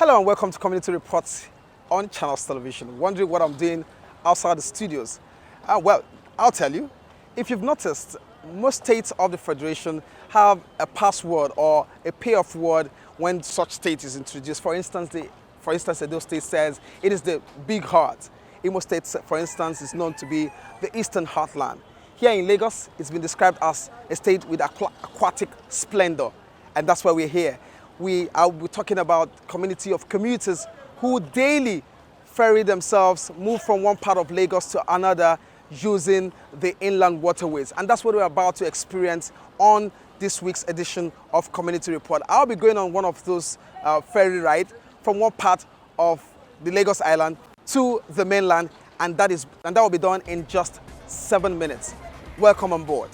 Hello and welcome to Community Reports on Channels Television. Wondering what I'm doing outside the studios? Well, I'll tell you. If you've noticed, most states of the Federation have a password or a payoff word when such state is introduced. For instance, Edo State says it is the Big Heart. Imo State, for instance, is known to be the Eastern Heartland. Here in Lagos, it's been described as a state with aquatic splendor, and that's why we're here. We're talking about community of commuters who daily ferry themselves, move from one part of Lagos to another using the inland waterways. And that's what we're about to experience on this week's edition of Community Report. I'll be going on one of those ferry rides from one part of the Lagos Island to the mainland, and that will be done in just 7 minutes. Welcome on board.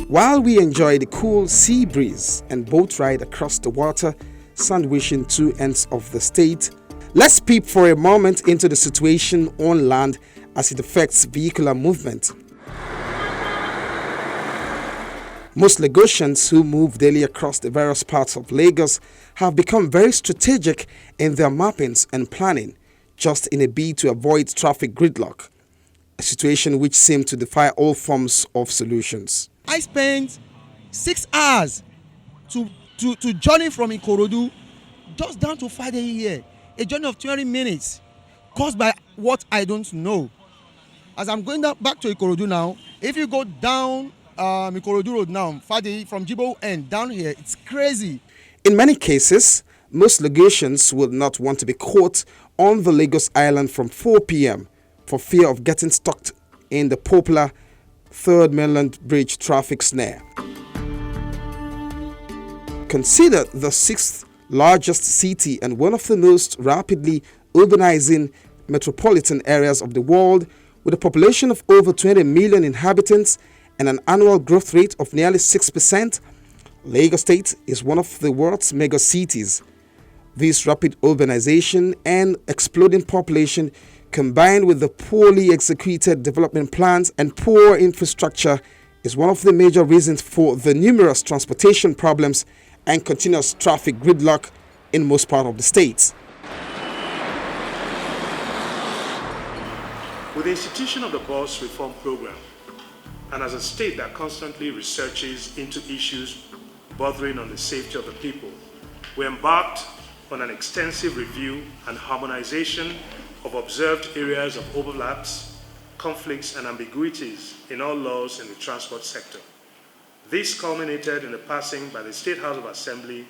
While we enjoy the cool sea breeze and boat ride across the water, sandwiching two ends of the state, let's peep for a moment into the situation on land as it affects vehicular movement. Most Lagosians who move daily across the various parts of Lagos have become very strategic in their mappings and planning, just in a bid to avoid traffic gridlock, a situation which seems to defy all forms of solutions. I spent 6 hours to journey from Ikorodu just down to Friday here. A journey of 20 minutes caused by what I don't know. As I'm going back to Ikorodu now, if you go down Ikorodu Road now, Friday from Jibo end down here, it's crazy. In many cases, most Lagosians will not want to be caught on the Lagos Island from 4 p.m. for fear of getting stuck in the popular Third Mainland Bridge traffic snare. Considered the 6th largest city and one of the most rapidly urbanizing metropolitan areas of the world, with a population of over 20 million inhabitants and an annual growth rate of nearly 6%, Lagos State is one of the world's mega cities. This rapid urbanization and exploding population, combined with the poorly executed development plans and poor infrastructure, is one of the major reasons for the numerous transportation problems and continuous traffic gridlock in most parts of the state. With the institution of the bus reform program, and as a state that constantly researches into issues bordering on the safety of the people, we embarked on an extensive review and harmonization of observed areas of overlaps, conflicts, and ambiguities in all laws in the transport sector. This culminated in the passing by the State House of Assembly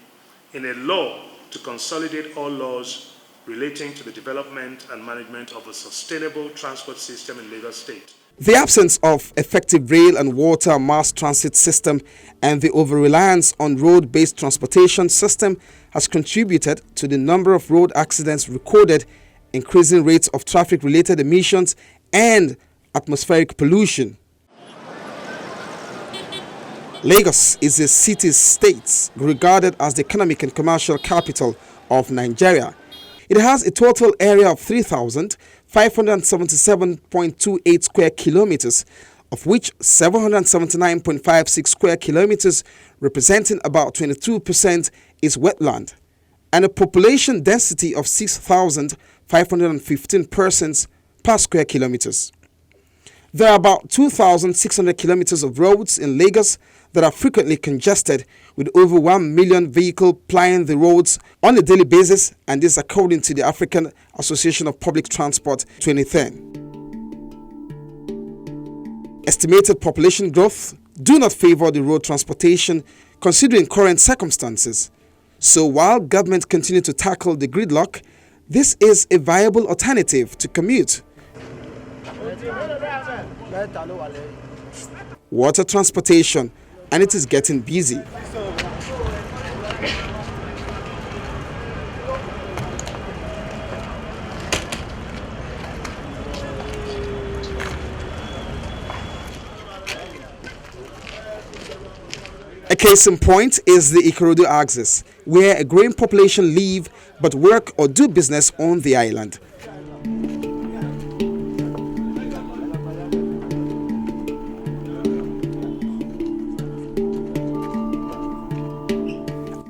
in a law to consolidate all laws relating to the development and management of a sustainable transport system in Lagos State. The absence of effective rail and water mass transit system and the over-reliance on road-based transportation system has contributed to the number of road accidents recorded, increasing rates of traffic-related emissions and atmospheric pollution. Lagos is a city-state regarded as the economic and commercial capital of Nigeria. It has a total area of 3,577.28 square kilometers, of which 779.56 square kilometers, representing about 22%, is wetland, and a population density of 6,515 persons per square kilometers. There are about 2,600 kilometers of roads in Lagos that are frequently congested, with over 1 million vehicles plying the roads on a daily basis, and this according to the African Association of Public Transport 2010. Estimated population growth do not favor the road transportation considering current circumstances. So while government continue to tackle the gridlock, this is a viable alternative to commute. Water transportation, and it is getting busy. case in point is the Ikorodu axis, where a growing population live but work or do business on the island.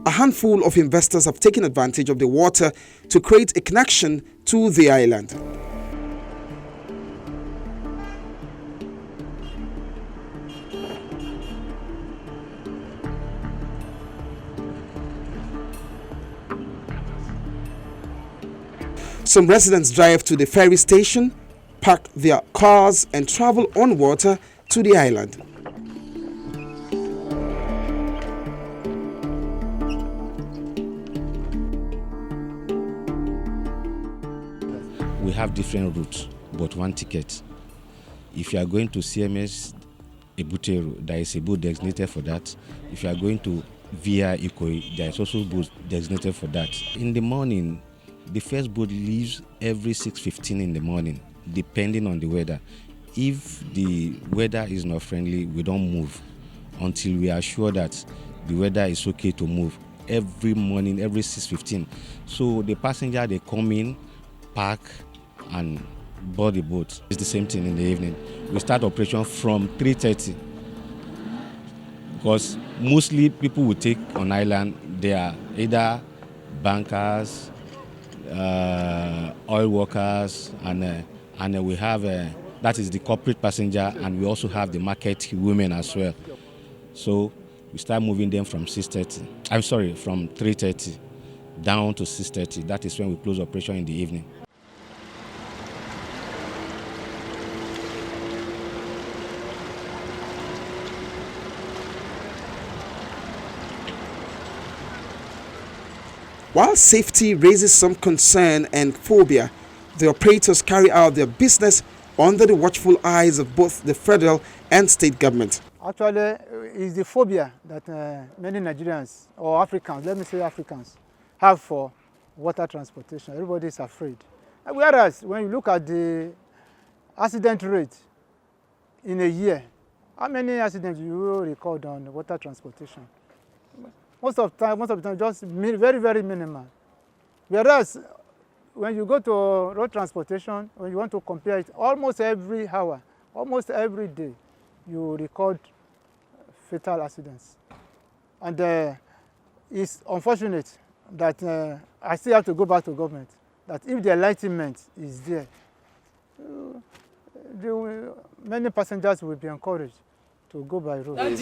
A handful of investors have taken advantage of the water to create a connection to the island. Some residents drive to the ferry station, park their cars and travel on water to the island. We have different routes, but one ticket. If you are going to CMS Ebutero, there is a boat designated for that. If you are going to via Ikoyi, there is also a boat designated for that. In the morning, the first boat leaves every 6:15 in the morning, depending on the weather. If the weather is not friendly, we don't move until we are sure that the weather is okay to move. Every morning, every 6:15. So the passenger, they come in, park, and board the boat. It's the same thing in the evening. We start operation from 3:30 because mostly people will take on island. They are either bankers, oil workers, and we have that is the corporate passenger, and we also have the market women as well. So we start moving them from 6:30. From 3:30 down to 6:30. That is when we close operation in the evening. While safety raises some concern and phobia, the operators carry out their business under the watchful eyes of both the federal and state government. Actually, it's the phobia that many Nigerians, or Africans, let me say Africans, have for water transportation. Everybody is afraid. Whereas, when you look at the accident rate in a year, how many accidents do you record on water transportation? Most of the time, just very, very minimal. Whereas, when you go to road transportation, when you want to compare it, almost every hour, almost every day, you record fatal accidents. And it's unfortunate that I still have to go back to government, that if the enlightenment is there, many passengers will be encouraged to go by road.